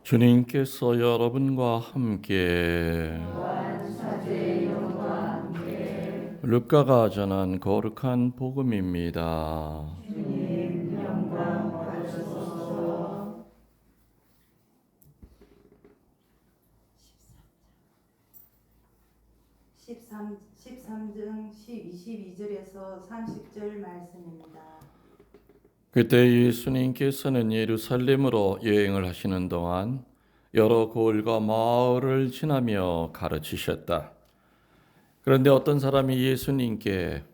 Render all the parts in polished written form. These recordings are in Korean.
주님께서 여러분과 함께 루카가 전한 거룩한 복음입니다. 주님 영광 받으소서. 13장 22절에서 30절 말씀입니다. 그때 예수님께서는 예루살렘으로 여행을 하시는 동안 여러 고을과 마을을 지나며 가르치셨다. 그런데 어떤 사람이 예수님께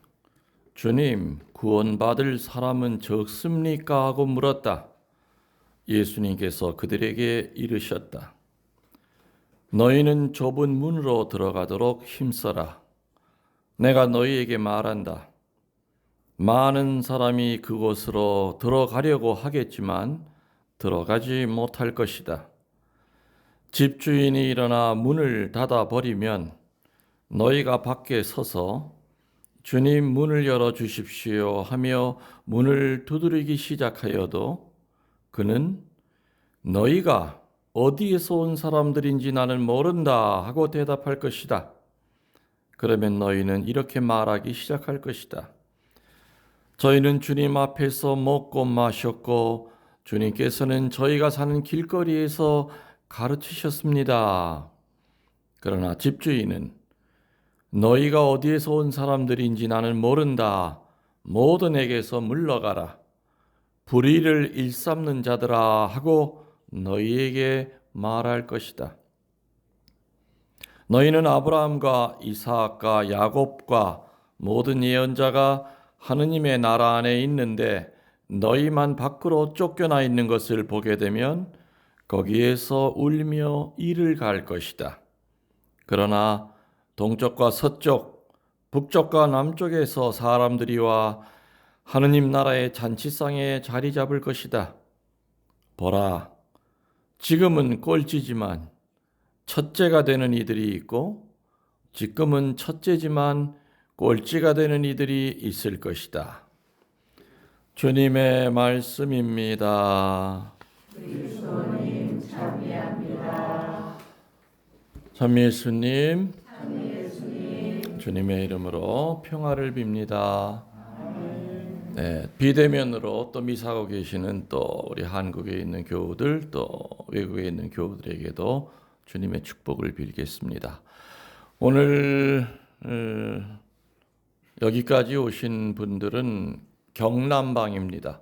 주님, 구원받을 사람은 적습니까? 하고 물었다. 예수님께서 그들에게 이르셨다. 너희는 좁은 문으로 들어가도록 힘써라. 내가 너희에게 말한다. 많은 사람이 그곳으로 들어가려고 하겠지만 들어가지 못할 것이다. 집주인이 일어나 문을 닫아버리면 너희가 밖에 서서 주님 문을 열어주십시오 하며 문을 두드리기 시작하여도 그는 너희가 어디에서 온 사람들인지 나는 모른다 하고 대답할 것이다. 그러면 너희는 이렇게 말하기 시작할 것이다. 저희는 주님 앞에서 먹고 마셨고 주님께서는 저희가 사는 길거리에서 가르치셨습니다. 그러나 집주인은 너희가 어디에서 온 사람들인지 나는 모른다. 모든에게서 물러가라. 불의를 일삼는 자들아 하고 너희에게 말할 것이다. 너희는 아브라함과 이삭과 야곱과 모든 예언자가 하느님의 나라 안에 있는데 너희만 밖으로 쫓겨나 있는 것을 보게 되면 거기에서 울며 이를 갈 것이다. 그러나 동쪽과 서쪽, 북쪽과 남쪽에서 사람들이 와 하느님 나라의 잔치상에 자리 잡을 것이다. 보라, 지금은 꼴찌지만 첫째가 되는 이들이 있고 지금은 첫째지만 꼴찌가 되는 이들이 있을 것이다. 주님의 말씀입니다. 그리스도님 참여합니다. 참 예수님, 주님의 이름으로 평화를 빕니다. 네, 비대면으로 또 미사하고 계시는 또 우리 한국에 있는 교우들 또 외국에 있는 교우들에게도 주님의 축복을 빌겠습니다. 오늘 여기까지 오신 분들은 경남방입니다.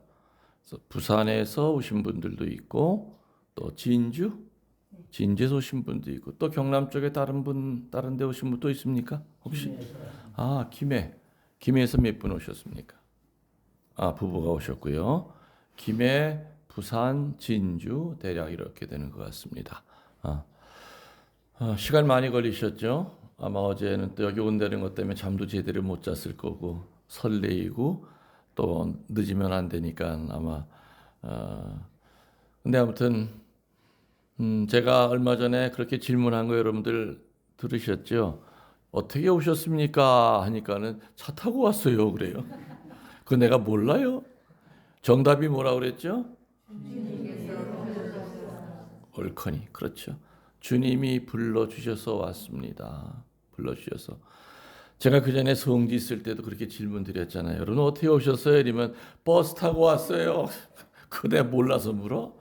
그래서 부산에서 오신 분들도 있고 또 진주에서 오신 분도 있고 또 경남 쪽에 다른 데 오신 분 또 있습니까? 혹시? 김해에서 몇 분 오셨습니까? 부부가 오셨고요. 김해, 부산, 진주 대략 이렇게 되는 것 같습니다. 시간 많이 걸리셨죠? 아마 어제는 또 여기 온다는 것 때문에 잠도 제대로 못 잤을 거고 설레이고 또 늦으면 안 되니까 아마 근데 아무튼 제가 얼마 전에 그렇게 질문한 거 여러분들 들으셨죠? 어떻게 오셨습니까? 하니까는 차 타고 왔어요. 그래요. 그 내가 몰라요? 정답이 뭐라 그랬죠? 옳거니. 그렇죠. 주님이 불러주셔서 왔습니다. 불러주셔서. 제가 그 전에 성지 있을 때도 그렇게 질문 드렸잖아요. 여러분 어떻게 오셨어요? 이러면 버스 타고 왔어요. 그대 몰라서 물어?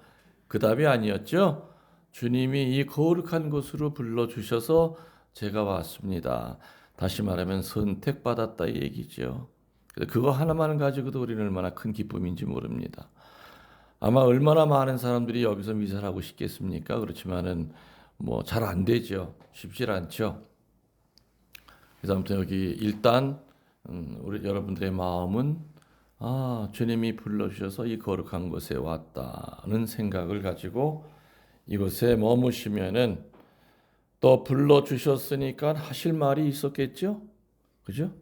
그 답이 아니었죠. 주님이 이 거룩한 곳으로 불러주셔서 제가 왔습니다. 다시 말하면 선택받았다 이 얘기죠. 그거 하나만 가지고도 우리는 얼마나 큰 기쁨인지 모릅니다. 아마 얼마나 많은 사람들이 여기서 미사를 하고 싶겠습니까? 그렇지만은 뭐 잘 안 되죠. 쉽질 않죠. 그래서 아무튼 여기 일단 우리 여러분들의 마음은 주님이 불러주셔서 이 거룩한 곳에 왔다는 생각을 가지고 이곳에 머무시면은 또 불러주셨으니까 하실 말이 있었겠죠? 그죠?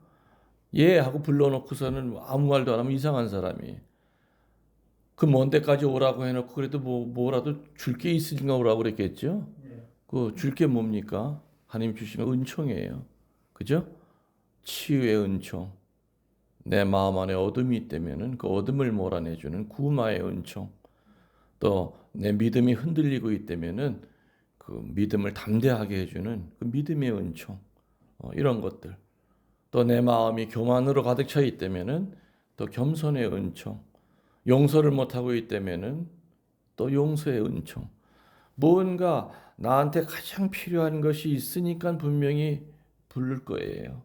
예 하고 불러놓고서는 아무 말도 안 하면 이상한 사람이 그 먼 데까지 오라고 해놓고 그래도 뭐라도 줄 게 있으니까 오라고 그랬겠죠? 그 줄 게 뭡니까? 하나님 주시는 은총이에요. 그죠? 치유의 은총. 내 마음 안에 어둠이 있다면은 그 어둠을 몰아내주는 구마의 은총. 또 내 믿음이 흔들리고 있다면은 그 믿음을 담대하게 해주는 그 믿음의 은총, 이런 것들. 또 내 마음이 교만으로 가득 차 있다면은 또 겸손의 은총, 용서를 못하고 있다면은 또 용서의 은총. 뭔가 나한테 가장 필요한 것이 있으니까 분명히 부를 거예요.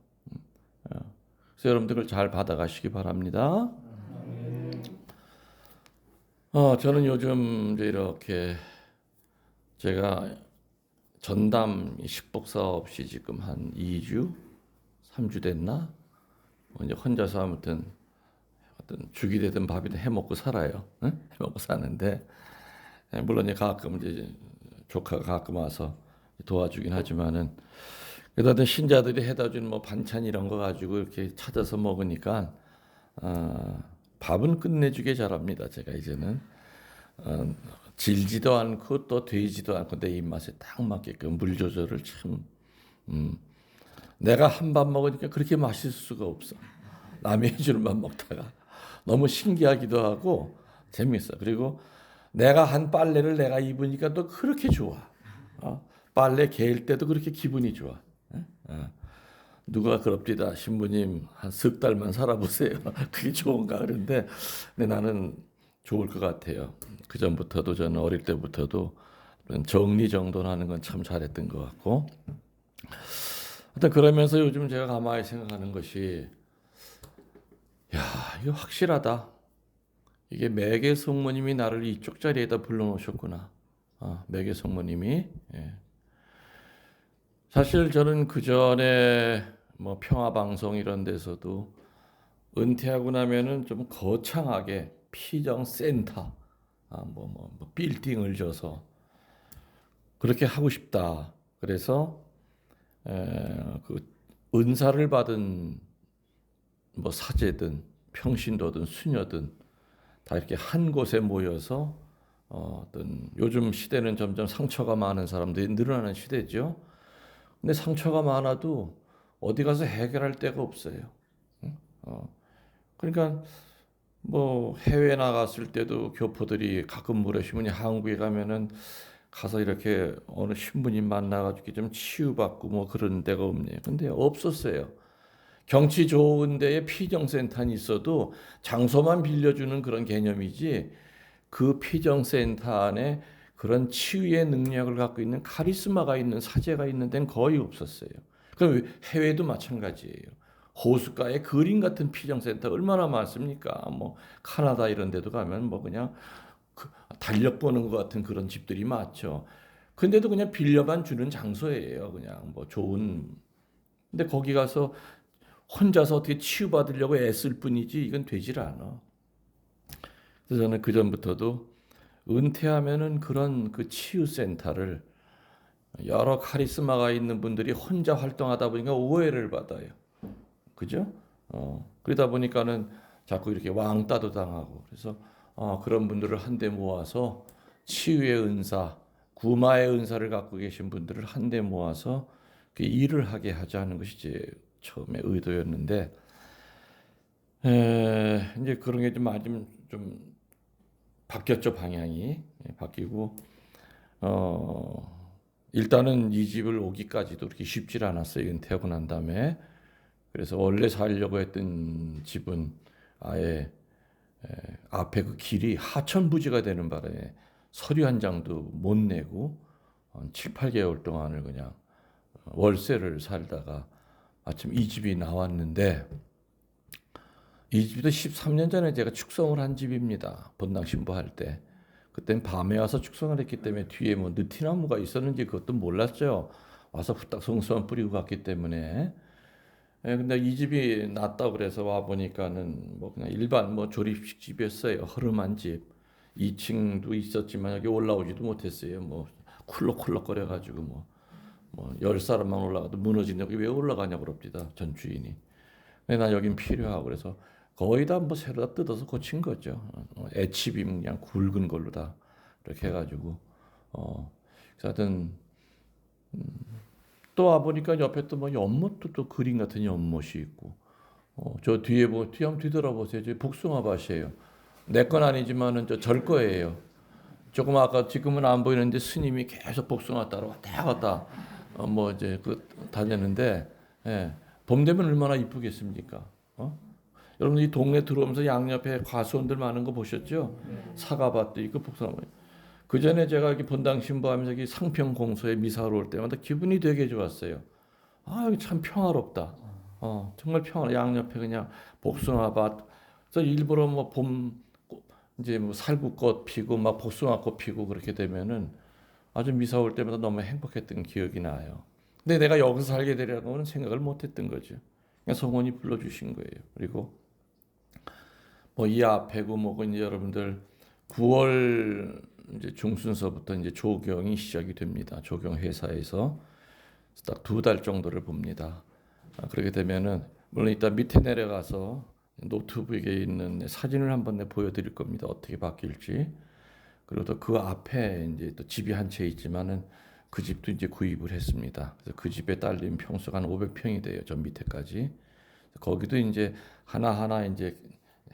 그래서 여러분들 그걸 잘 받아가시기 바랍니다. 저는 요즘 이제 이렇게 제가 전담 식복사 없이 지금 한 2주, 3주 됐나? 이제 혼자서 아무튼 어떤 죽이 되든 밥이 되든 해먹고 살아요. 응? 해먹고 사는데 물론 이제 가끔 이제 조카가 가끔 와서 도와주긴 하지만은 그래도 어떤 신자들이 해다 준 뭐 반찬 이런 거 가지고 이렇게 찾아서 먹으니까 밥은 끝내주게 잘합니다. 제가 이제는 질지도 않고 또 되지도 않고 내 입맛에 딱 맞게끔 물 조절을 참 내가 한 밥 먹으니까 그렇게 맛있을 수가 없어. 남이 해주는 밥 먹다가 너무 신기하기도 하고 재밌어. 그리고 내가 한 빨래를 내가 입으니까 또 그렇게 좋아. 빨래 개일 때도 그렇게 기분이 좋아. 누가 그럽디다 신부님 한 석 달만 살아보세요. 그게 좋은가 그런데 근데 나는 좋을 것 같아요. 그 전부터도 저는 어릴 때부터도 정리정돈하는 건 참 잘했던 것 같고. 하여튼 그러면서 요즘 제가 가만히 생각하는 것이 야 이거 확실하다. 이게 매개 성모님이 나를 이쪽 자리에다 불러놓으셨구나. 매개 성모님이. 예. 사실 저는 그 전에 뭐 평화방송 이런 데서도 은퇴하고 나면은 좀 거창하게 피정센터, 빌딩을 줘서 그렇게 하고 싶다. 그래서 그 은사를 받은 뭐 사제든 평신도든 수녀든 다 이렇게 한 곳에 모여서 어떤 요즘 시대는 점점 상처가 많은 사람들이 늘어나는 시대죠. 근데 상처가 많아도 어디 가서 해결할 데가 없어요. 그러니까 뭐 해외 나갔을 때도 교포들이 가끔 물으시면 한국에 가면은 가서 이렇게 어느 신부님 만나가지고 좀 치유받고 뭐 그런 데가 없네요. 근데 없었어요. 경치 좋은 데에 피정센터는 있어도 장소만 빌려주는 그런 개념이지 그 피정센터 안에 그런 치유의 능력을 갖고 있는 카리스마가 있는 사제가 있는 데는 거의 없었어요. 그럼 해외도 마찬가지예요. 호숫가에 그림 같은 피정센터 얼마나 많습니까? 뭐 카나다 이런 데도 가면 뭐 그냥 달력 보는 것 같은 그런 집들이 많죠. 근데도 그냥 빌려만 주는 장소예요. 그냥 뭐 좋은. 근데 거기 가서 혼자서 어떻게 치유받으려고 애쓸 뿐이지 이건 되질 않아. 그래서 저는 그 전부터도 은퇴하면은 그런 그 치유센터를 여러 카리스마가 있는 분들이 혼자 활동하다 보니까 오해를 받아요. 그죠? 그러다 보니까는 자꾸 이렇게 왕따도 당하고 그래서 그런 분들을 한데 모아서 치유의 은사, 구마의 은사를 갖고 계신 분들을 한데 모아서 그 일을 하게 하자는 것이 제 처음에 의도였는데 이제 그런 게 좀 많이 좀 바뀌었죠. 방향이 바뀌고 일단은 이 집을 오기까지도 그렇게 쉽지 않았어요. 은퇴하고 난 다음에. 그래서 원래 살려고 했던 집은 아예 앞에 그 길이 하천부지가 되는 바람에 서류 한 장도 못 내고 한 7, 8개월 동안을 그냥 월세를 살다가 마침 이 집이 나왔는데 이 집도 13년 전에 제가 축성을 한 집입니다. 본당 신부할 때. 그땐 밤에 와서 축성을 했기 때문에 뒤에 뭐 느티나무가 있었는지 그것도 몰랐죠. 와서 후딱 성수만 뿌리고 갔기 때문에. 근데 이 집이 낫다고 그래서 와 보니까는 뭐 그냥 일반 뭐 조립식 집이었어요. 허름한 집. 2층도 있었지만 여기 올라오지도 못했어요. 뭐 쿨럭쿨럭 거려가지고 뭐 10사람만 올라가도 무너지는 여기 왜 올라가냐고 그럽니다. 전 주인이. 근데 나 여긴 필요하고 그래서 거의 다 뭐 새로 다 뜯어서 고친 거죠. 애치빔 그냥 굵은 걸로 다 이렇게 해가지고 그래서 하여튼 또 와보니까 옆에 또 뭐 연못도 또 그림 같은 연못이 있고 저 뒤에 뒤에 한번 뒤돌아보세요. 저 복숭아밭이에요. 내 건 아니지만은 저 절 거예요. 조금 아까 지금은 안 보이는데 스님이 계속 복숭아 따러 왔다 갔다 뭐 이제 그 다녔는데 예. 봄 되면 얼마나 이쁘겠습니까? 여러분 이 동네 들어오면서 양옆에 과수원들 많은 거 보셨죠? 사과밭도 있고 복숭아. 그 전에 제가 이렇게 본당 신부하면서 이 상평 공소에 미사로 올 때마다 기분이 되게 좋았어요. 아, 여기 참 평화롭다. 정말 양옆에 그냥 복숭아밭. 그래서 일부러 뭐 이제 뭐 살구꽃 피고 막 복숭아꽃 피고 그렇게 되면은 아주 미사 올 때마다 너무 행복했던 기억이 나요. 근데 내가 여기서 살게 되리라고는 생각을 못했던 거죠. 그냥 성원이 불러주신 거예요. 그리고 뭐 이 앞에고 뭐고 이제 여러분들 9월 이제 중순서부터 이제 조경이 시작이 됩니다. 조경 회사에서 딱 2달 정도를 봅니다. 그렇게 되면은 물론 이따 밑에 내려가서 노트북에 있는 사진을 한번 보여드릴 겁니다. 어떻게 바뀔지. 그리고 또 그 앞에 이제 또 집이 한 채 있지만은 그 집도 이제 구입을 했습니다. 그래서 그 집에 딸린 평수가 한 500평이 돼요. 저 밑에까지. 거기도 이제 하나하나 이제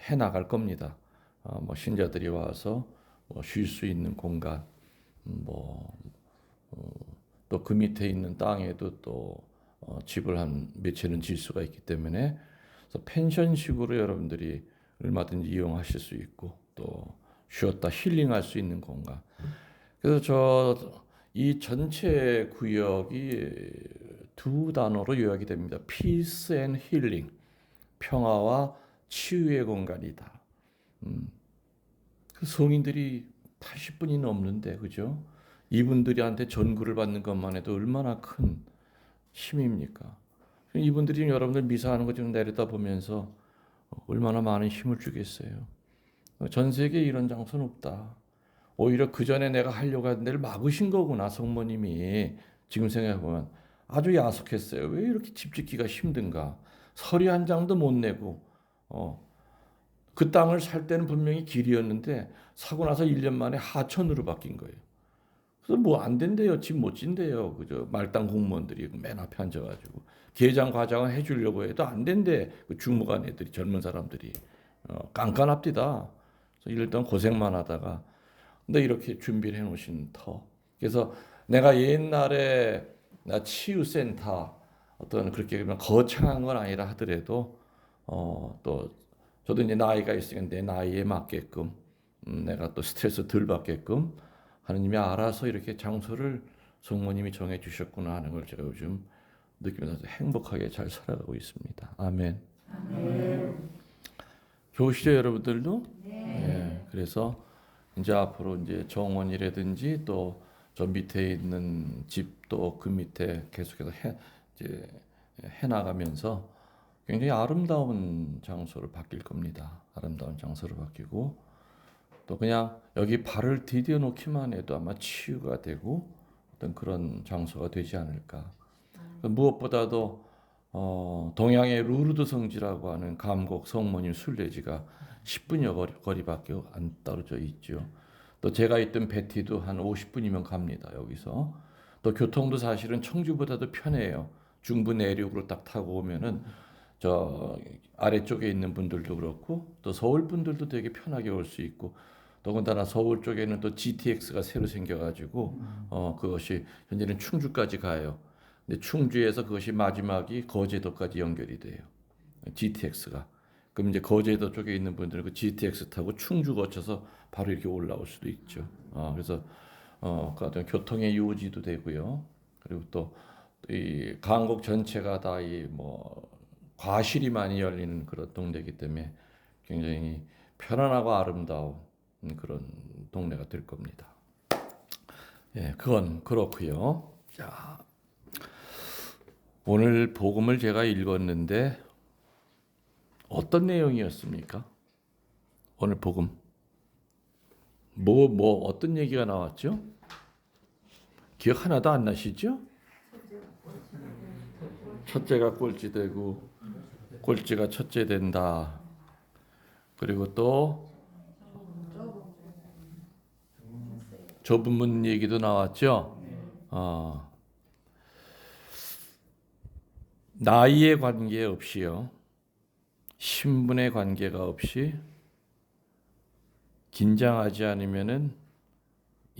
해 나갈 겁니다. 뭐 신자들이 와서 뭐 쉴 수 있는 공간, 뭐 또 그 밑에 있는 땅에도 또 집을 한 몇 채는 질 수가 있기 때문에 그래서 펜션식으로 여러분들이 얼마든지 이용하실 수 있고 또 쉬었다 힐링할 수 있는 공간. 그래서 이 전체 구역이 2단어로 요약이 됩니다. Peace and Healing, 평화와 치유의 공간이다. 그 성인들이 80분이 넘는데 그죠? 이분들한테 전구를 받는 것만 해도 얼마나 큰 힘입니까? 이분들이 여러분들 미사하는 거 좀 내려다 보면서 얼마나 많은 힘을 주겠어요. 전 세계에 이런 장소는 없다. 오히려 그 전에 내가 하려고 하던 데를 막으신 거구나 성모님이. 지금 생각해 보면 아주 야속했어요. 왜 이렇게 집 짓기가 힘든가? 서리 한 장도 못 내고 그 땅을 살 때는 분명히 길이었는데 사고 나서 1년 만에 하천으로 바뀐 거예요. 그래서 뭐 안 된대요. 집 못 짓대요. 그저 말단 공무원들이 맨 앞에 앉아가지고 계장 과장을 해주려고 해도 안 된대. 그 중무관 애들이 젊은 사람들이 깐깐합디다. 그래서 일단 고생만 하다가 근데 이렇게 준비를 해놓으신 터. 그래서 내가 옛날에 나 치유센터 어떤 그렇게 거창한 건 아니라 하더라도 또 저도 이제 나이가 있으니까 내 나이에 맞게끔 내가 또 스트레스 덜 받게끔 하느님이 알아서 이렇게 장소를 성모님이 정해 주셨구나 하는 걸 제가 요즘 느끼면서 행복하게 잘 살아가고 있습니다. 아멘. 아멘. 좋으시죠 여러분들도? 네. 그래서 이제 앞으로 이제 정원이라든지 또 저 밑에 있는 집도 그 밑에 계속해서 이제 해 나가면서 굉장히 아름다운 장소로 바뀔 겁니다. 아름다운 장소로 바뀌고 또 그냥 여기 발을 디뎌 놓기만 해도 아마 치유가 되고 어떤 그런 장소가 되지 않을까. 무엇보다도 동양의 루르드 성지라고 하는 감곡 성모님 순례지가 10분여 거리밖에 안 떨어져 있죠. 또 제가 있던 베티도 한 50분이면 갑니다. 여기서. 또 교통도 사실은 청주보다도 편해요. 중부 내륙으로 딱 타고 오면은 저 아래쪽에 있는 분들도 그렇고 또 서울 분들도 되게 편하게 올 수 있고 더군다나 서울 쪽에는 또 GTX가 새로 생겨가지고 그것이 현재는 충주까지 가요. 근데 충주에서 그것이 마지막이 거제도까지 연결이 돼요. GTX가. 그럼 이제 거제도 쪽에 있는 분들은 그 GTX 타고 충주 거쳐서 바로 이렇게 올라올 수도 있죠. 그래서 그 어떤 교통의 요지도 되고요. 그리고 또 이 강곡 전체가 다 이 뭐 과실이 많이 열리는 그런 동네이기 때문에 굉장히 편안하고 아름다운 그런 동네가 될 겁니다. 예, 그건 그렇고요. 자, 오늘 복음을 제가 읽었는데 어떤 내용이었습니까? 오늘 복음 어떤 얘기가 나왔죠? 기억 하나도 안 나시죠? 첫째가 꼴찌 되고 꼴찌가 첫째 된다. 그리고 또 좁은 문 얘기도 나왔죠. 나이의 관계 없이요. 신분의 관계가 없이 긴장하지 않으면은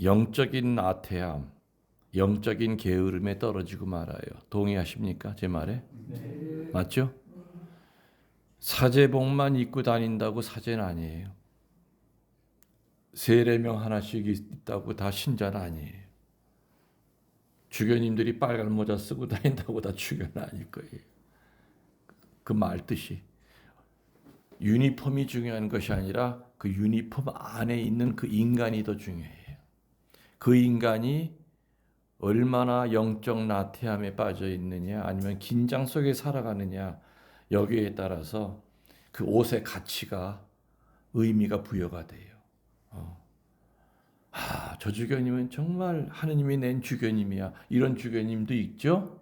영적인 나태함, 영적인 게으름에 떨어지고 말아요. 동의하십니까? 제 말에? 네. 맞죠? 사제복만 입고 다닌다고 사제는 아니에요. 세례명 하나씩 있다고 다 신자는 아니에요. 주교님들이 빨간 모자 쓰고 다닌다고 다 주교는 아닐 거예요. 그 말 뜻이 유니폼이 중요한 것이 아니라 그 유니폼 안에 있는 그 인간이 더 중요해요. 그 인간이 얼마나 영적 나태함에 빠져 있느냐 아니면 긴장 속에 살아가느냐 여기에 따라서 그 옷의 가치가 의미가 부여가 돼요. 저 주교님은 정말 하느님이 낸 주교님이야. 이런 주교님도 있죠.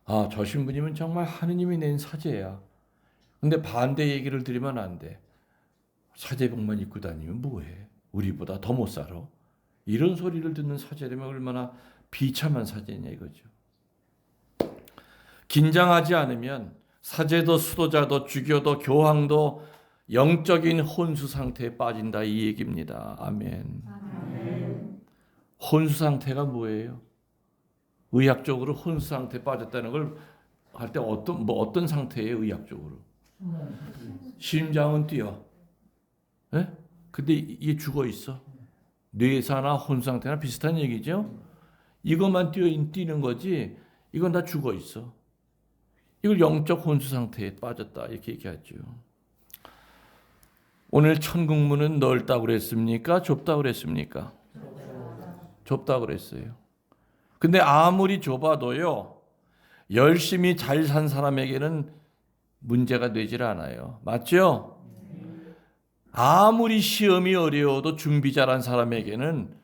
저 신부님은 정말 하느님이 낸 사제야. 근데 반대 얘기를 드리면 안 돼. 사제복만 입고 다니면 뭐해? 우리보다 더 못 살아. 이런 소리를 듣는 사제라면 얼마나 비참한 사제냐 이거죠. 긴장하지 않으면 사제도 수도자도 주교도 교황도 영적인 혼수 상태에 빠진다 이 얘기입니다. 아멘. 혼수 상태가 뭐예요? 의학적으로 혼수 상태에 빠졌다는 걸 할 때 어떤 상태예요? 의학적으로 심장은 뛰어. 네? 근데 이게 죽어 있어. 뇌사나 혼수 상태나 비슷한 얘기죠. 이것만 뛰는 거지. 이건 다 죽어 있어. 이걸 영적 혼수 상태에 빠졌다 이렇게 얘기하죠. 오늘 천국문은 넓다고 그랬습니까? 좁다고 그랬습니까? 좁다고 그랬어요. 근데 아무리 좁아도요, 열심히 잘 산 사람에게는 문제가 되질 않아요. 맞죠? 아무리 시험이 어려워도 준비 잘한 사람에게는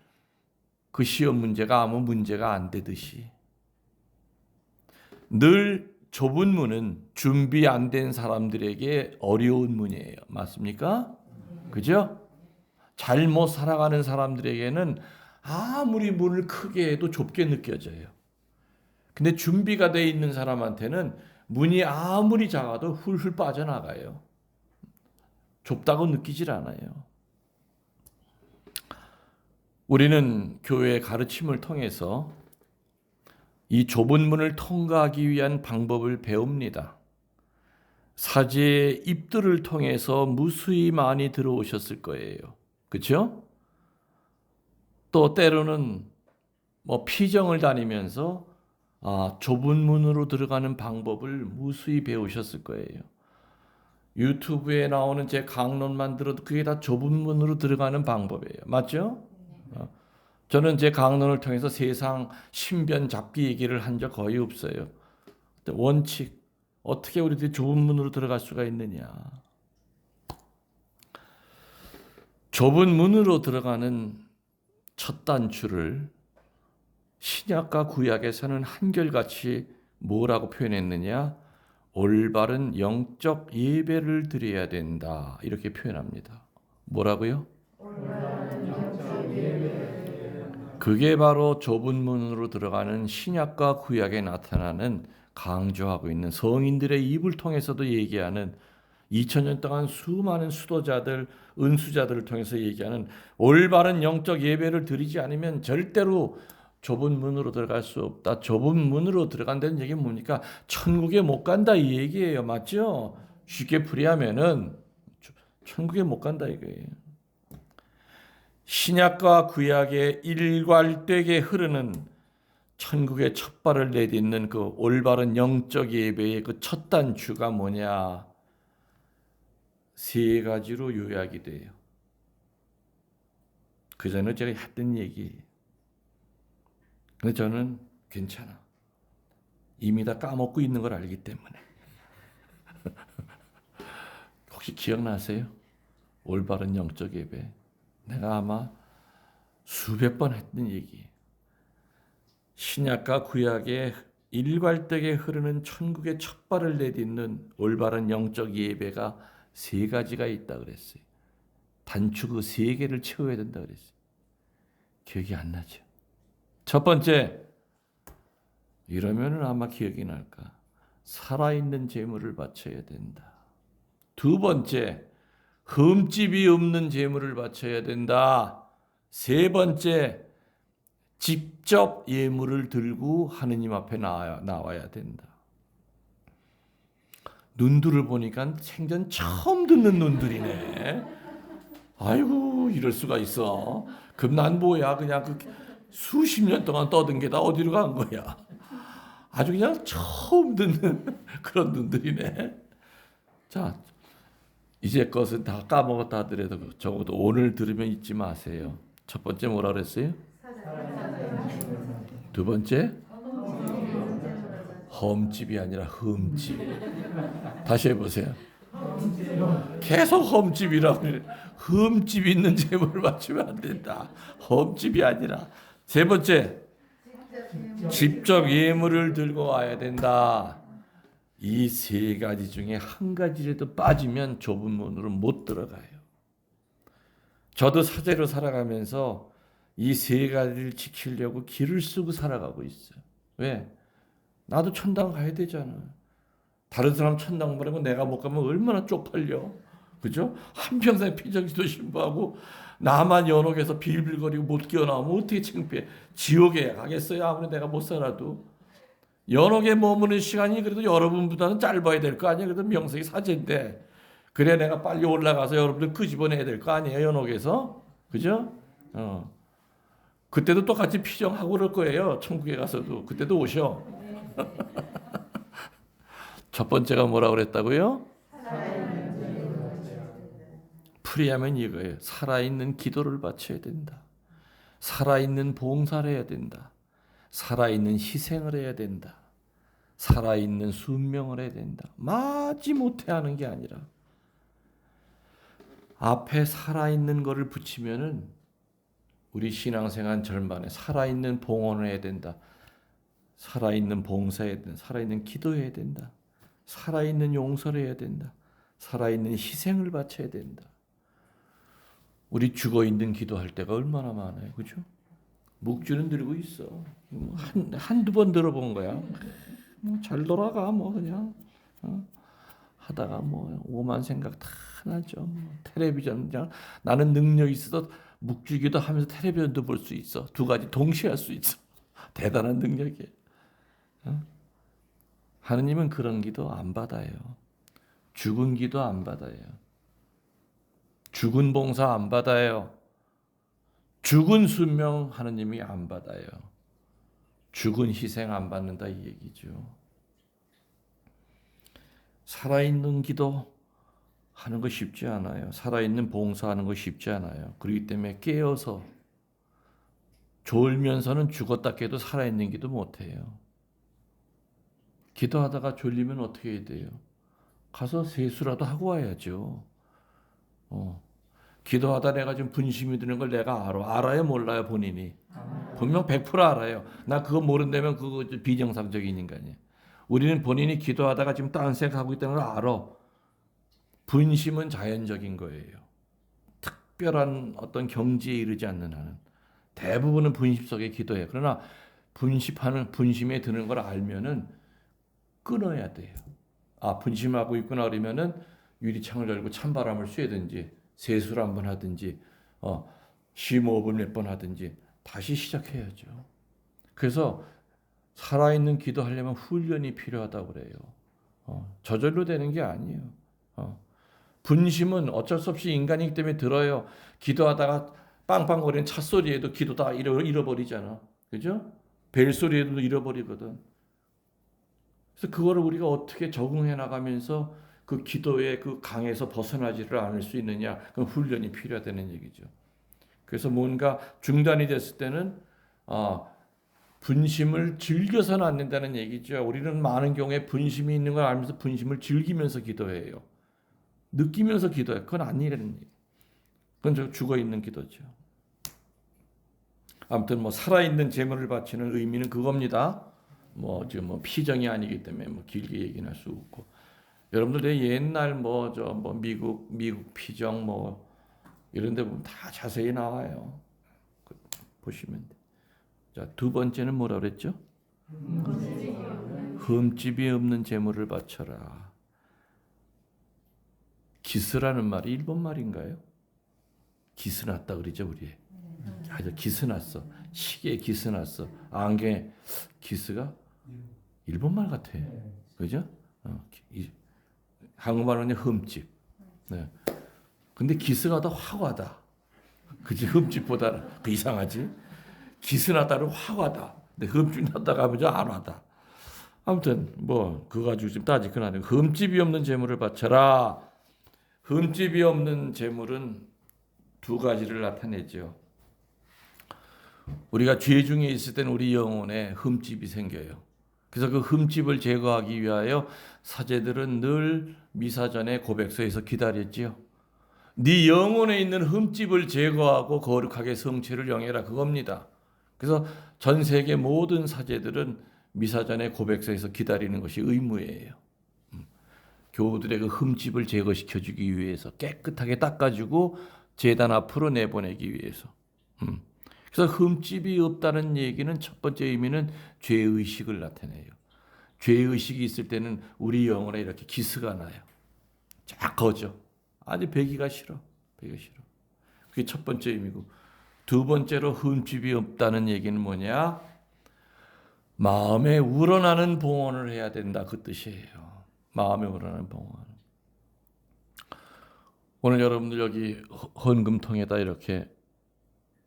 그 시험 문제가 아무 문제가 안 되듯이 늘 좁은 문은 준비 안 된 사람들에게 어려운 문이에요. 맞습니까? 그죠? 잘못 살아가는 사람들에게는 아무리 문을 크게 해도 좁게 느껴져요. 근데 준비가 돼 있는 사람한테는 문이 아무리 작아도 훌훌 빠져나가요. 좁다고 느끼질 않아요. 우리는 교회의 가르침을 통해서 이 좁은 문을 통과하기 위한 방법을 배웁니다. 사제의 입들을 통해서 무수히 많이 들어오셨을 거예요. 그렇죠? 또 때로는 피정을 다니면서 좁은 문으로 들어가는 방법을 무수히 배우셨을 거예요. 유튜브에 나오는 제 강론만 들어도 그게 다 좁은 문으로 들어가는 방법이에요. 맞죠? 저는 제 강론을 통해서 세상 신변 잡기 얘기를 한 적 거의 없어요. 원칙, 어떻게 우리들이 좁은 문으로 들어갈 수가 있느냐. 좁은 문으로 들어가는 첫 단추를 신약과 구약에서는 한결같이 뭐라고 표현했느냐? 올바른 영적 예배를 드려야 된다. 이렇게 표현합니다. 뭐라고요? 그게 바로 좁은 문으로 들어가는 신약과 구약에 나타나는 강조하고 있는 성인들의 입을 통해서도 얘기하는 2000년 동안 수많은 수도자들, 은수자들을 통해서 얘기하는 올바른 영적 예배를 드리지 않으면 절대로 좁은 문으로 들어갈 수 없다. 좁은 문으로 들어간다는 얘기는 뭡니까? 천국에 못 간다 이 얘기예요. 맞죠? 쉽게 풀이하면은 천국에 못 간다 이거예요. 신약과 구약의 일괄되게 흐르는 천국의 첫 발을 내딛는 그 올바른 영적 예배의 그 첫 단추가 뭐냐? 세 가지로 요약이 돼요. 그 전에 제가 했던 얘기. 근데 저는 괜찮아. 이미 다 까먹고 있는 걸 알기 때문에. 혹시 기억나세요? 올바른 영적 예배. 내가 아마 수백 번 했던 얘기. 신약과 구약의 일괄되게 흐르는 천국의 첫 발을 내딛는 올바른 영적 예배가 세 가지가 있다 그랬어요. 단추 그 세 개를 채워야 된다 그랬어요. 기억이 안 나죠? 첫 번째, 이러면은 아마 기억이 날까? 살아있는 제물을 바쳐야 된다. 두 번째, 흠집이 없는 제물을 바쳐야 된다. 세 번째, 직접 예물을 들고 하느님 앞에 나와야 된다. 눈들을 보니까 생전 처음 듣는 눈들이네. 아이고 이럴 수가 있어. 그럼 난 뭐야 그냥 그 수십 년 동안 떠든 게 다 어디로 간 거야. 아주 그냥 처음 듣는 그런 눈들이네. 자, 이제 것은 다 까먹었다 하더라도 적어도 오늘 들으면 잊지 마세요. 첫 번째 뭐라 그랬어요? 두 번째 험집이 아니라 흠집. 다시 해보세요. 계속 험집이라고 그래. 흠집 있는 재물을 바치면 안 된다. 험집이 아니라. 세 번째 직접 예물을 들고 와야 된다. 이 세 가지 중에 한 가지라도 빠지면 좁은 문으로 못 들어가요. 저도 사제로 살아가면서 이 세 가지를 지키려고 길을 쓰고 살아가고 있어요. 왜? 나도 천당 가야 되잖아. 다른 사람 천당 보내고 내가 못 가면 얼마나 쪽팔려. 그죠? 한평생 피정기도 신부하고 나만 연옥에서 빌빌거리고 못 끼어나오면 어떻게 창피해. 지옥에 가겠어요. 아무리 내가 못 살아도. 연옥에 머무는 시간이 그래도 여러분보다는 짧아야 될 거 아니에요. 그래도 명색이 사제인데. 그래 내가 빨리 올라가서 여러분들 끄집어내야 될 거 아니에요. 연옥에서. 그죠? 그때도 똑같이 피정하고 그럴 거예요. 천국에 가서도. 그때도 오셔. 첫 번째가 뭐라고 그랬다고요? 풀이하면 이거예요. 살아있는 기도를 바쳐야 된다. 살아있는 봉사를 해야 된다. 살아있는 희생을 해야 된다. 살아있는 순명을 해야 된다. 마지못해 하는 게 아니라 앞에 살아있는 거를 붙이면은 우리 신앙생활 절반에 살아있는 봉헌을 해야 된다. 살아있는 봉사해야 된다. 살아있는 기도해야 된다. 살아있는 용서를 해야 된다. 살아있는 희생을 바쳐야 된다. 우리 죽어있는 기도할 때가 얼마나 많아요. 그죠? 묵주는 들고 있어. 한두 번 들어본 거야. 잘 돌아가 뭐 그냥 하다가 뭐 오만 생각 다 나죠. 텔레비전 그냥 나는 능력 있어도 묵주기도 하면서 텔레비전도 볼 수 있어. 두 가지 동시에 할 수 있어. 대단한 능력이에요. 하느님은 그런 기도 안 받아요. 죽은 기도 안 받아요. 죽은 봉사 안 받아요. 죽은 순명 하느님이 안 받아요. 죽은 희생 안 받는다 이 얘기죠. 살아있는 기도 하는 거 쉽지 않아요. 살아있는 봉사하는 거 쉽지 않아요. 그렇기 때문에 깨어서 졸면서는 죽었다 깨도 살아있는 기도 못해요. 기도하다가 졸리면 어떻게 해야 돼요? 가서 세수라도 하고 와야죠. 기도하다 내가 좀 분심이 드는 걸 내가 알아. 알아요? 몰라요? 본인이? 분명 100% 알아요. 나 그거 모른다면 그거 비정상적인 인간이에요. 우리는 본인이 기도하다가 지금 딴 생각하고 있다는 걸 알아. 분심은 자연적인 거예요. 특별한 어떤 경지에 이르지 않는 한은. 대부분은 분심 속에 기도해요. 그러나 분심에 드는 걸 알면은 끊어야 돼요. 아, 분심하고 있구나 그러면은 유리창을 열고 찬바람을 쐬든지 세수를 한번 하든지 심호흡을 몇 번 하든지 다시 시작해야죠. 그래서 살아있는 기도하려면 훈련이 필요하다고 그래요. 저절로 되는 게 아니에요. 분심은 어쩔 수 없이 인간이기 때문에 들어요. 기도하다가 빵빵거리는 찻소리에도 기도 다 잃어버리잖아. 그죠? 벨소리에도 잃어버리거든. 그래서 그거를 우리가 어떻게 적응해 나가면서 그 기도의 그 강에서 벗어나지를 않을 수 있느냐, 그 훈련이 필요하다는 얘기죠. 그래서 뭔가 중단이 됐을 때는 분심을 즐겨서는 안 된다는 얘기죠. 우리는 많은 경우에 분심이 있는 걸 알면서 분심을 즐기면서 기도해요. 느끼면서 기도해요. 그건 아니라는 얘기. 그건 죽어 있는 기도죠. 아무튼 뭐 살아있는 제물을 바치는 의미는 그겁니다. 지금 피정이 아니기 때문에 길게 얘기는 할 수 없고. 여러분들 옛날 미국 피정 이런 데 보면 다 자세히 나와요. 보시면 돼. 자, 두 번째는 뭐라 그랬죠? 흠집이 없는 제물을 바쳐라. 기스라는 말이 일본 말인가요? 기스났다 그러죠, 우리. 아주 기스났어. 시계에 기스 났어. 안경에 기스가 일본말 같아. 그죠? 한국말로는 흠집. 네. 근데 기스가 더 화하다. 그지? 흠집보다는 그 이상하지? 기스 나다는 화하다. 근데 흠집 났다가 하면 안 와다. 아무튼 뭐 그거 가지고 지금 따질 건 아니고 흠집이 없는 재물을 바쳐라. 흠집이 없는 재물은 두 가지를 나타내죠. 우리가 죄 중에 있을 때는 우리 영혼에 흠집이 생겨요. 그래서 그 흠집을 제거하기 위하여 사제들은 늘 미사전에 고백소에서 기다렸지요. 네 영혼에 있는 흠집을 제거하고 거룩하게 성체를 영해라 그겁니다. 그래서 전 세계 모든 사제들은 미사전에 고백소에서 기다리는 것이 의무예요. 교우들의 그 흠집을 제거시켜 주기 위해서 깨끗하게 닦아주고 제단 앞으로 내보내기 위해서. 그래서 흠집이 없다는 얘기는 첫 번째 의미는 죄의식을 나타내요. 죄의식이 있을 때는 우리 영혼에 이렇게 기스가 나요. 쫙 거져. 아주 배기가 싫어. 배기가 싫어. 그게 첫 번째 의미고. 두 번째로 흠집이 없다는 얘기는 뭐냐? 마음에 우러나는 봉헌을 해야 된다. 그 뜻이에요. 마음에 우러나는 봉헌. 오늘 여러분들 여기 헌금통에다 이렇게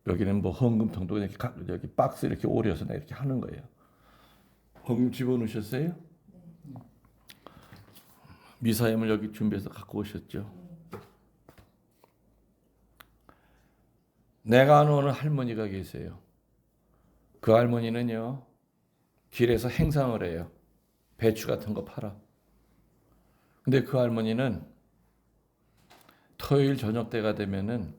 여기는 뭐 헌금통도 이렇게 여기 박스 이렇게 오려서 이렇게 하는 거예요. 헌금 집어넣으셨어요? 미사임을 여기 준비해서 갖고 오셨죠? 내가 아는 어느 할머니가 계세요. 그 할머니는요, 길에서 행상을 해요. 배추 같은 거 팔아. 근데 그 할머니는 토요일 저녁 때가 되면은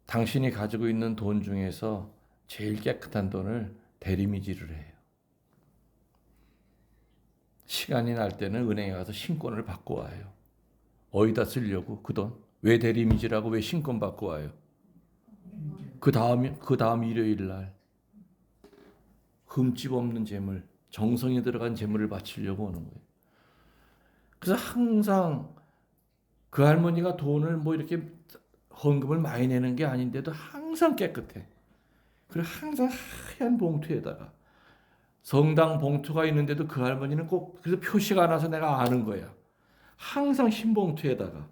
당신이 가지고 있는 돈 중에서 제일 깨끗한 돈을 대리미질을 해요. 시간이 날 때는 은행에 가서 신권을 받고 와요. 어디다 쓰려고 그 돈? 왜 대리미질하고 왜 신권 받고 와요? 그 다음 일요일 날 흠집 없는 재물, 정성이 들어간 재물을 바치려고 오는 거예요. 그래서 항상 그 할머니가 돈을 뭐 이렇게 헌금을 많이 내는 게 아닌데도 항상 깨끗해. 그리고 항상 하얀 봉투에다가 성당 봉투가 있는데도 그 할머니는 꼭 그래서 표시가 안 나서 내가 아는 거야. 항상 흰 봉투에다가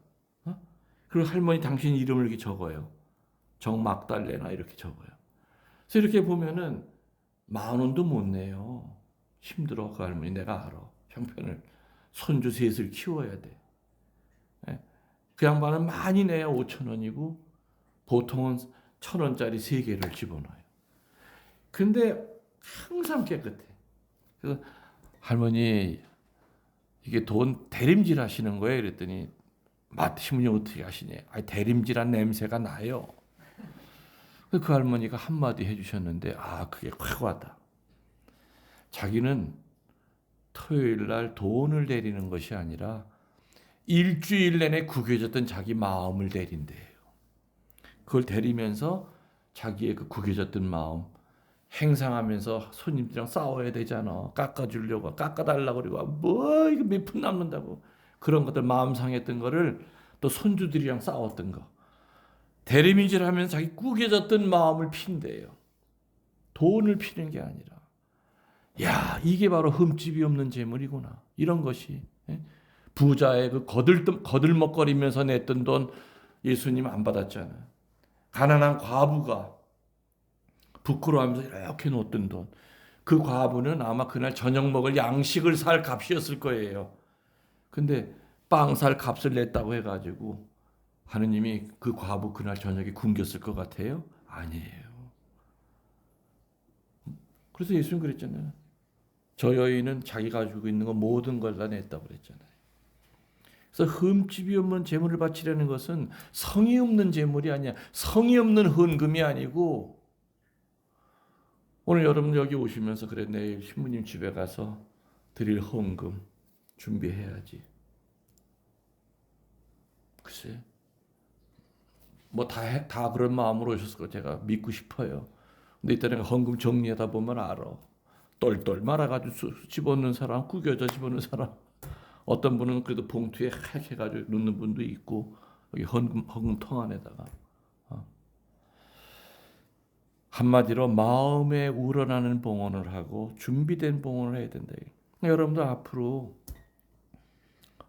그리고 할머니 당신 이름을 이렇게 적어요. 정막달레나 이렇게 적어요. 그래서 이렇게 보면은 10,000원도 못 내요. 힘들어 그 할머니 내가 알아. 형편을 손주 셋을 키워야 돼. 그 양반은 많이 내야 5,000원이고 보통은 1,000원짜리 3개를 집어넣어요. 근데 항상 깨끗해. 그래서 할머니 이게 돈 대림질 하시는 거예요? 이랬더니 맡으시면 어떻게 하시냐. 대림질한 냄새가 나요. 그 할머니가 한마디 해주셨는데 그게 확 와다. 자기는 토요일 날 돈을 내리는 것이 아니라 일주일 내내 구겨졌던 자기 마음을 대린대요. 그걸 대리면서 자기의 그 구겨졌던 마음 행상하면서 손님들이랑 싸워야 되잖아. 깎아주려고 깎아달라고 그러고 뭐 이거 몇 푼 남는다고 그런 것들 마음 상했던 거를 또 손주들이랑 싸웠던 거 대리미질하면서 자기 구겨졌던 마음을 핀대요. 돈을 피는 게 아니라 야 이게 바로 흠집이 없는 재물이구나. 이런 것이 부자의 그 거들먹거리면서 냈던 돈 예수님 안 받았잖아요. 가난한 과부가 부끄러워하면서 이렇게 놓았던 돈. 그 과부는 아마 그날 저녁 먹을 양식을 살 값이었을 거예요. 근데 빵 살 값을 냈다고 해가지고 하느님이 그 과부 그날 저녁에 굶겼을 것 같아요? 아니에요. 그래서 예수님 그랬잖아요. 저 여인은 자기 가지고 있는 거 모든 걸 다 냈다고 그랬잖아요. 그래서 흠집이 없는 재물을 바치려는 것은 성이 없는 재물이 아니야. 성이 없는 헌금이 아니고 오늘 여러분 여기 오시면서 그래 내일 신부님 집에 가서 드릴 헌금 준비해야지. 글쎄 뭐 다 그런 마음으로 오셨을 거 제가 믿고 싶어요. 근데 이때 내가 헌금 정리하다 보면 알아. 똘똘 말아가지고 집어넣는 사람, 구겨져 집어넣는 사람. 어떤 분은 그래도 봉투에 하얗게 해가지고 넣는 분도 있고 여기 헌금통 안에다가. 한마디로 마음에 우러나는 봉헌을 하고 준비된 봉헌을 해야 된다. 여러분도 앞으로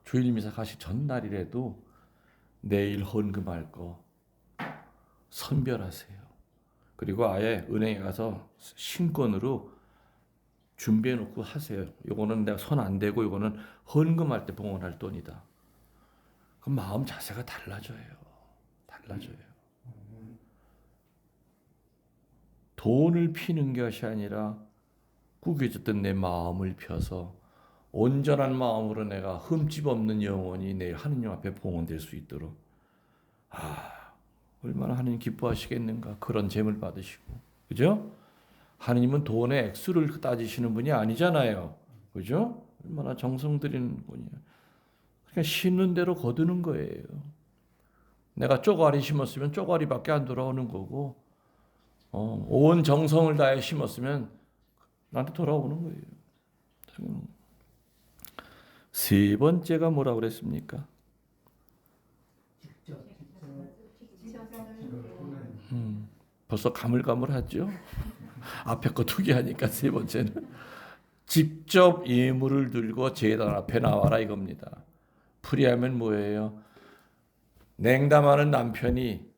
주일 미사 가시 전날이라도 내일 헌금할 거 선별하세요. 그리고 아예 은행에 가서 신권으로 준비해 놓고 하세요. 요거는 내가 손 안 대고 요거는 헌금할 때 봉헌할 돈이다. 그럼 마음 자세가 달라져요. 돈을 피는 것이 아니라 구겨졌던 내 마음을 펴서 온전한 마음으로 내가 흠집 없는 영혼이 내일 하느님 앞에 봉헌될 수 있도록 얼마나 하느님 기뻐하시겠는가. 그런 재물 받으시고, 그죠? 하느님은 돈의 액수를 따지시는 분이 아니잖아요, 그죠? 얼마나 정성 들이는 분이에요. 그러니까 심는 대로 거두는 거예요. 내가 쪼가리 심었으면 쪼가리밖에 안 돌아오는 거고, 온 정성을 다해 심었으면 나한테 돌아오는 거예요. 세 번째가 뭐라고 그랬습니까? 벌써 가물가물하죠? 앞에 거 두 개 하니까 세 번째는 직접 예물을 들고 제단 앞에 나와라 이겁니다. 풀이하면 뭐예요? 냉담하는 남편이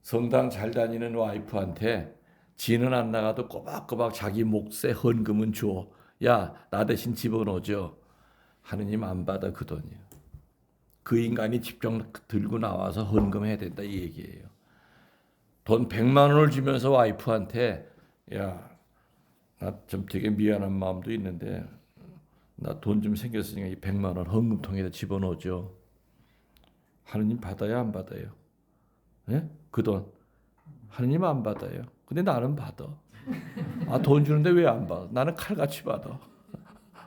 성당 잘 다니는 와이프한테 지는 안 나가도 꼬박꼬박 자기 몫의 헌금은 줘. 야, 나 대신 집어넣어줘. 하느님 안 받아 그 돈이요. 그 인간이 직접 들고 나와서 헌금해야 된다 이 얘기예요. 돈 100만 원을 주면서 와이프한테 야, 나 좀 되게 미안한 마음도 있는데 나 돈 좀 생겼으니까 이 100만 원 헌금통에다 집어넣어줘. 하느님 받아요 안 받아요? 예? 그 돈 하느님 안 받아요. 근데 나는 받아. 돈 주는데 왜 안 받아? 나는 칼같이 받아.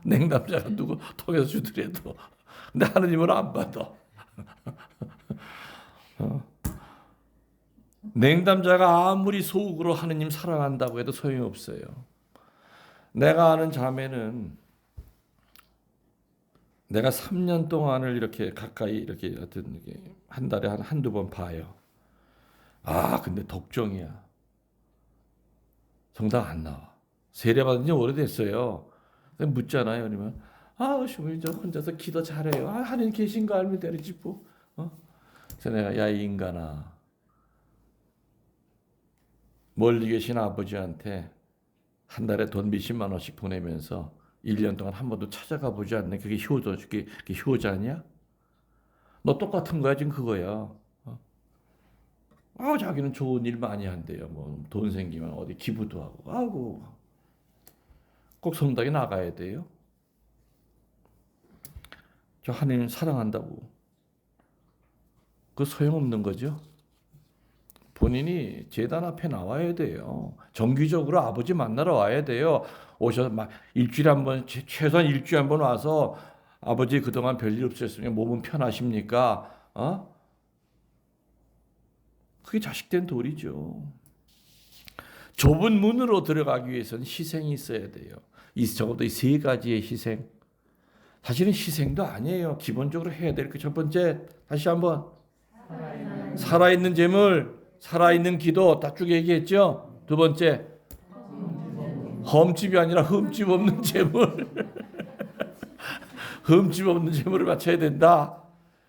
냉담자가 누구 통해서 주더라도. 근데 하느님은 안 받아. 냉담자가 아무리 속으로 하느님 사랑한다고 해도 소용이 없어요. 내가 아는 자매는 내가 3년 동안을 이렇게 가까이 이렇게 한 달에 한두 번 봐요. 근데 독종이야. 성당 안 나와. 세례 받은 지 오래됐어요. 묻잖아요. 그러면 왜 저 혼자서 기도 잘해요. 하느님 계신 거 알면 되지 뭐. 그래서 내가 야 이 인간아, 멀리 계신 아버지한테 한 달에 돈 몇십만 원씩 보내면서 1년 동안 한 번도 찾아가 보지 않네. 그게 효자냐? 너 똑같은 거야 지금 그거야. 자기는 좋은 일 많이 한대요. 뭐 돈 생기면 어디 기부도 하고. 꼭 성당에 나가야 돼요. 저 하나님 사랑한다고. 그 소용없는 거죠. 본인이 제단 앞에 나와야 돼요. 정기적으로 아버지 만나러 와야 돼요. 오셔서 막 일주일에 한 번, 최소한 일주일에 한 번 와서 아버지 그동안 별일 없으셨으면 몸은 편하십니까? 그게 자식된 도리죠. 좁은 문으로 들어가기 위해서는 희생이 있어야 돼요. 적어도 이 세 가지의 희생. 사실은 희생도 아니에요. 기본적으로 해야 될 그 첫 번째, 다시 한번 살아있는 재물, 살아있는 기도 다 쭉 얘기했죠. 두 번째, 험집이 아니라 흠집 없는 재물. 흠집 없는 재물을 바쳐야 된다.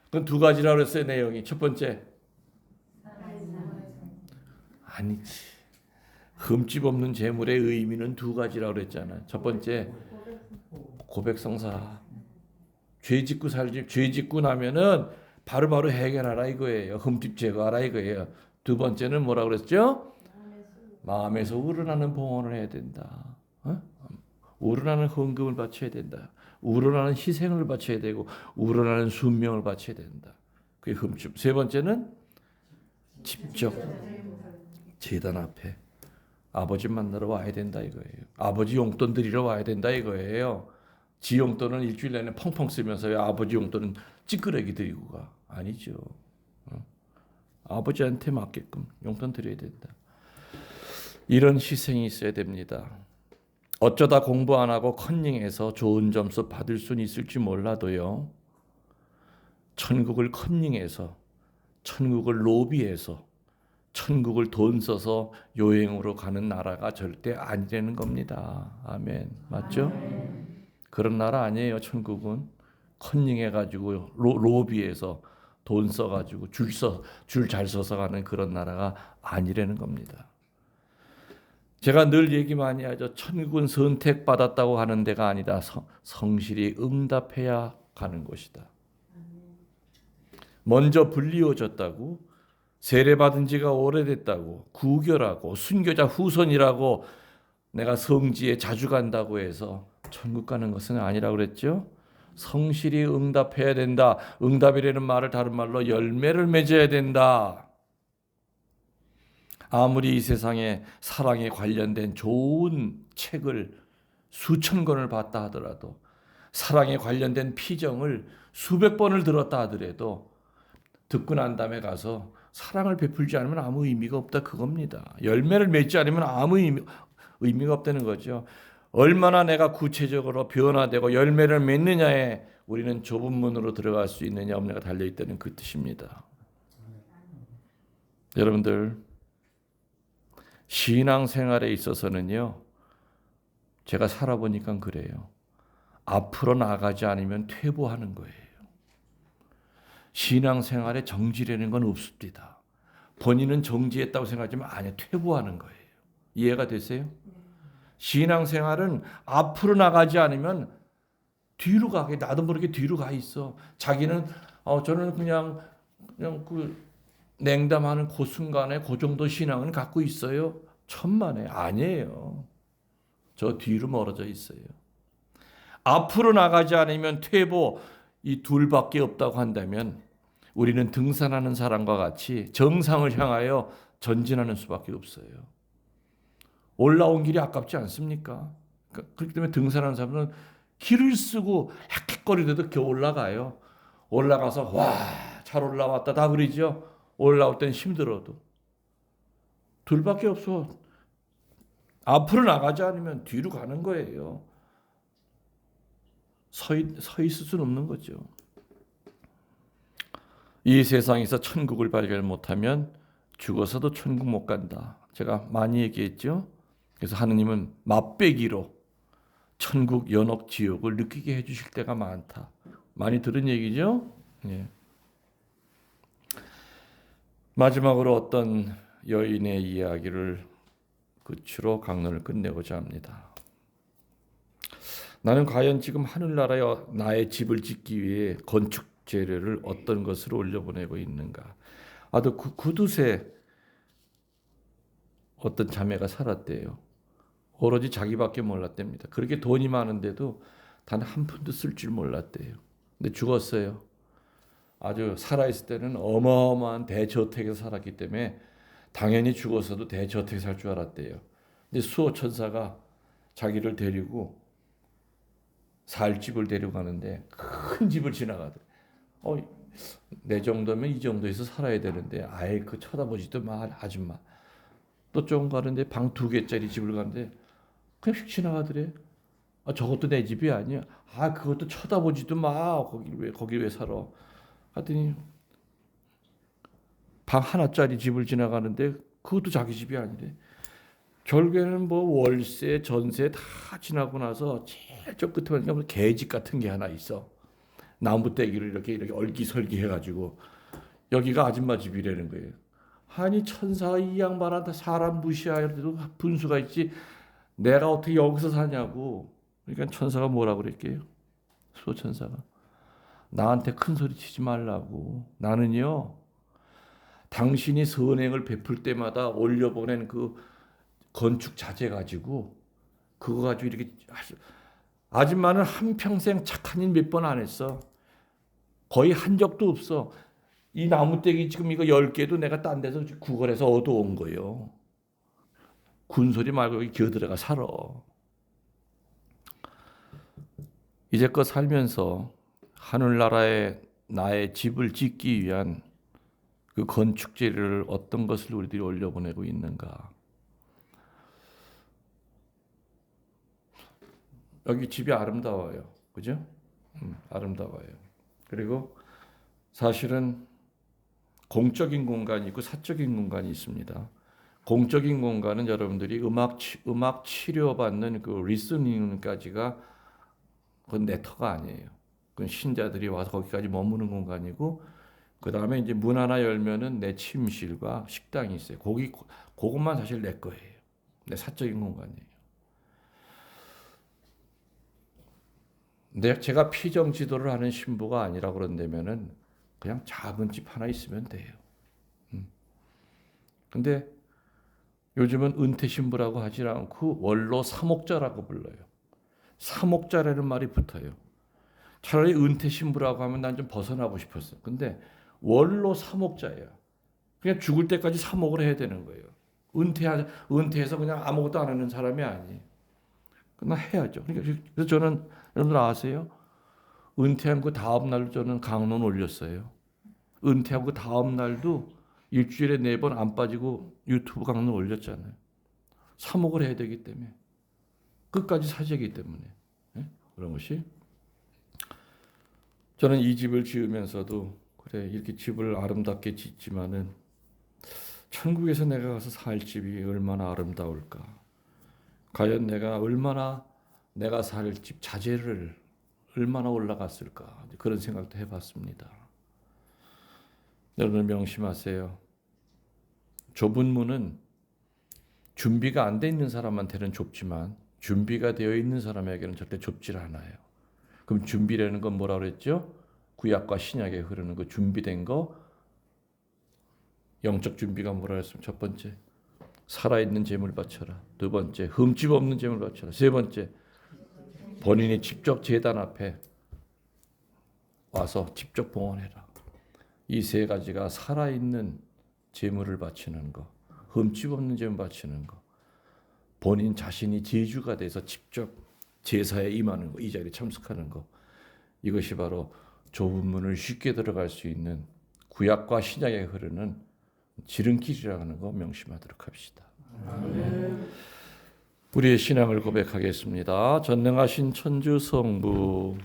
그건 두 가지라고 했어요, 내용이. 첫 번째, 아니지. 흠집 없는 재물의 의미는 두 가지라고 그랬잖아요. 첫 번째, 고백성사. 죄 짓고 나면은 바로바로 해결하라 이거예요. 흠집 제거하라 이거예요. 두 번째는 뭐라고 그랬죠? 마음에서 우러나는 봉헌을 해야 된다. 우러나는 헌금을 바쳐야 된다. 우러나는 희생을 바쳐야 되고 우러나는 순명을 바쳐야 된다. 그게 흠집. 세 번째는 직접 제단 앞에 아버지 만나러 와야 된다 이거예요. 아버지 용돈 드리러 와야 된다 이거예요. 지 용돈은 일주일 내내 펑펑 쓰면서 왜 아버지 용돈은 찌끄레기 드리고 가? 아니죠. 아버지한테 맞게끔 용돈 드려야 된다. 이런 희생이 있어야 됩니다. 어쩌다 공부 안 하고 컨닝해서 좋은 점수 받을 수는 있을지 몰라도요. 천국을 컨닝해서, 천국을 로비해서, 천국을 돈 써서 여행으로 가는 나라가 절대 아니라는 겁니다. 아멘. 맞죠? 그런 나라 아니에요. 천국은 컨닝해가지고 로비에서 돈 써가지고 줄 잘 서서 가는 그런 나라가 아니라는 겁니다. 제가 늘 얘기 많이 하죠. 천국은 선택받았다고 하는 데가 아니다. 성실히 응답해야 가는 곳이다. 먼저 불리워졌다고, 세례받은 지가 오래됐다고, 구결하고 순교자 후손이라고 내가 성지에 자주 간다고 해서 천국 가는 것은 아니라고 그랬죠. 성실히 응답해야 된다. 응답이라는 말을 다른 말로 열매를 맺어야 된다. 아무리 이 세상에 사랑에 관련된 좋은 책을 수천 권을 봤다 하더라도, 사랑에 관련된 피정을 수백 번을 들었다 하더라도 듣고 난 다음에 가서 사랑을 베풀지 않으면 아무 의미가 없다 그겁니다. 열매를 맺지 않으면 아무 의미가 없다는 거죠. 얼마나 내가 구체적으로 변화되고 열매를 맺느냐에 우리는 좁은 문으로 들어갈 수 있느냐 없느냐가 달려있다는 그 뜻입니다. 여러분들, 신앙생활에 있어서는요, 제가 살아보니까 그래요. 앞으로 나가지 않으면 퇴보하는 거예요. 신앙생활에 정지라는 건 없습니다. 본인은 정지했다고 생각하지만 아니야, 퇴보하는 거예요. 이해가 되세요? 신앙생활은 앞으로 나가지 않으면 뒤로 가게, 나도 모르게 뒤로 가 있어. 자기는 저는 그냥 그 냉담하는 그 순간에 그 정도 신앙은 갖고 있어요. 천만에 아니에요. 저 뒤로 멀어져 있어요. 앞으로 나가지 않으면 퇴보, 이 둘밖에 없다고 한다면 우리는 등산하는 사람과 같이 정상을 향하여 전진하는 수밖에 없어요. 올라온 길이 아깝지 않습니까? 그렇기 때문에 등산하는 사람은 길을 쓰고 헥헥거리더라도 겨우 올라가요. 올라가서 와, 잘 올라왔다 다 그러죠. 올라올 땐 힘들어도. 둘밖에 없어. 앞으로 나가지 않으면 뒤로 가는 거예요. 서 있을 수는 없는 거죠. 이 세상에서 천국을 발견 못하면 죽어서도 천국 못 간다. 제가 많이 얘기했죠. 그래서 하느님은 맛배기로 천국, 연옥, 지옥을 느끼게 해주실 때가 많다. 많이 들은 얘기죠. 예. 마지막으로 어떤 여인의 이야기를 끝으로 강론을 끝내고자 합니다. 나는 과연 지금 하늘나라에 나의 집을 짓기 위해 건축 재료를 어떤 것으로 올려보내고 있는가. 또 구두쇠 어떤 자매가 살았대요. 오로지 자기밖에 몰랐답니다. 그렇게 돈이 많은데도 단 한 푼도 쓸 줄 몰랐대요. 근데 죽었어요. 아주 살아있을 때는 어마어마한 대저택에서 살았기 때문에 당연히 죽어서도 대저택에 살 줄 알았대요. 근데 수호천사가 자기를 데리고 살 집을 데리고 가는데 큰 집을 지나가더래. 내 정도면 이 정도에서 살아야 되는데 아예 그 쳐다보지도 마 아줌마. 또 좀 가는데 방 2개짜리 집을 가는데 그냥 휙 지나가더래. 저것도 내 집이 아니야. 그것도 쳐다보지도 마. 거기 왜 살아? 하더니 방 하나짜리 집을 지나가는데 그것도 자기 집이 아니래. 결국에는 뭐 월세, 전세 다 지나고 나서 제일 저 끝에 보니까 개집 같은 게 하나 있어. 나무떼기를 이렇게 얼기설기 해가지고 여기가 아줌마 집이라는 거예요. 아니 천사 이 양반한테 사람 무시하여도 분수가 있지. 내가 어떻게 여기서 사냐고. 그러니까 천사가 뭐라고 그랬게요? 수호천사가 나한테 큰 소리 치지 말라고. 나는요, 당신이 선행을 베풀 때마다 올려보낸 그 건축 자재 가지고 그거 가지고 이렇게 아줌마는 한평생 착한 일 몇 번 안 했어. 거의 한 적도 없어. 이 나무떼기 지금 이거 10개도 내가 딴 데서 구걸해서 얻어온 거예요. 군소리 말고 여기 기어들어가 살아. 이제껏 살면서 하늘나라에 나의 집을 짓기 위한 그 건축 재료를 어떤 것을 우리들이 올려보내고 있는가. 여기 집이 아름다워요. 그죠? 아름다워요. 그리고 사실은 공적인 공간이 있고 사적인 공간이 있습니다. 공적인 공간은 여러분들이 음악 치료받는 그 리스닝까지가 그건 내 터가 아니에요. 그건 신자들이 와서 거기까지 머무는 공간이고, 그 다음에 이제 문 하나 열면은 내 침실과 식당이 있어요. 그것만 사실 내 거예요. 내 사적인 공간이에요. 근데 제가 피정 지도를 하는 신부가 아니라 그런다면은 그냥 작은 집 하나 있으면 돼요. 근데 요즘은 은퇴 신부라고 하지 않고 원로 사목자라고 불러요. 사목자라는 말이 붙어요. 차라리 은퇴 신부라고 하면 난 좀 벗어나고 싶었어. 근데 원로 사목자예요. 그냥 죽을 때까지 사목을 해야 되는 거예요. 은퇴해서 그냥 아무것도 안 하는 사람이 아니에요. 그냥 해야죠. 그래서 저는 여러분들 아세요? 은퇴한 그 다음 날도 저는 강론 올렸어요. 은퇴하고 그 다음 날도 일주일에 4번 안 빠지고 유튜브 강론 올렸잖아요. 사목을 해야 되기 때문에. 끝까지 사제기 때문에. 그런 것이. 저는 이 집을 지으면서도 그래 이렇게 집을 아름답게 짓지만은 천국에서 내가 가서 살 집이 얼마나 아름다울까. 과연 내가 살 집 자재를 얼마나 올라갔을까. 그런 생각도 해봤습니다. 여러분 명심하세요. 좁은 문은 준비가 안 돼 있는 사람한테는 좁지만 준비가 되어 있는 사람에게는 절대 좁질 않아요. 그럼 준비라는 건 뭐라 그랬죠? 구약과 신약에 흐르는 그 준비된 거. 영적 준비가 뭐라 했으면 첫 번째 살아있는 제물 바쳐라. 두 번째 흠집 없는 제물 바쳐라. 세 번째 본인이 직접 제단 앞에 와서 직접 봉헌해라. 이 세 가지가 살아있는 제물을 바치는 거, 흠집 없는 제물 바치는 거, 본인 자신이 제주가 돼서 직접 제사에 임하는 거, 이 자리에 참석하는 거. 이것이 바로 좁은 문을 쉽게 들어갈 수 있는 구약과 신약에 흐르는 지름길이라는 거 명심하도록 합시다. 우리의 신앙을 고백하겠습니다. 전능하신 천주 성부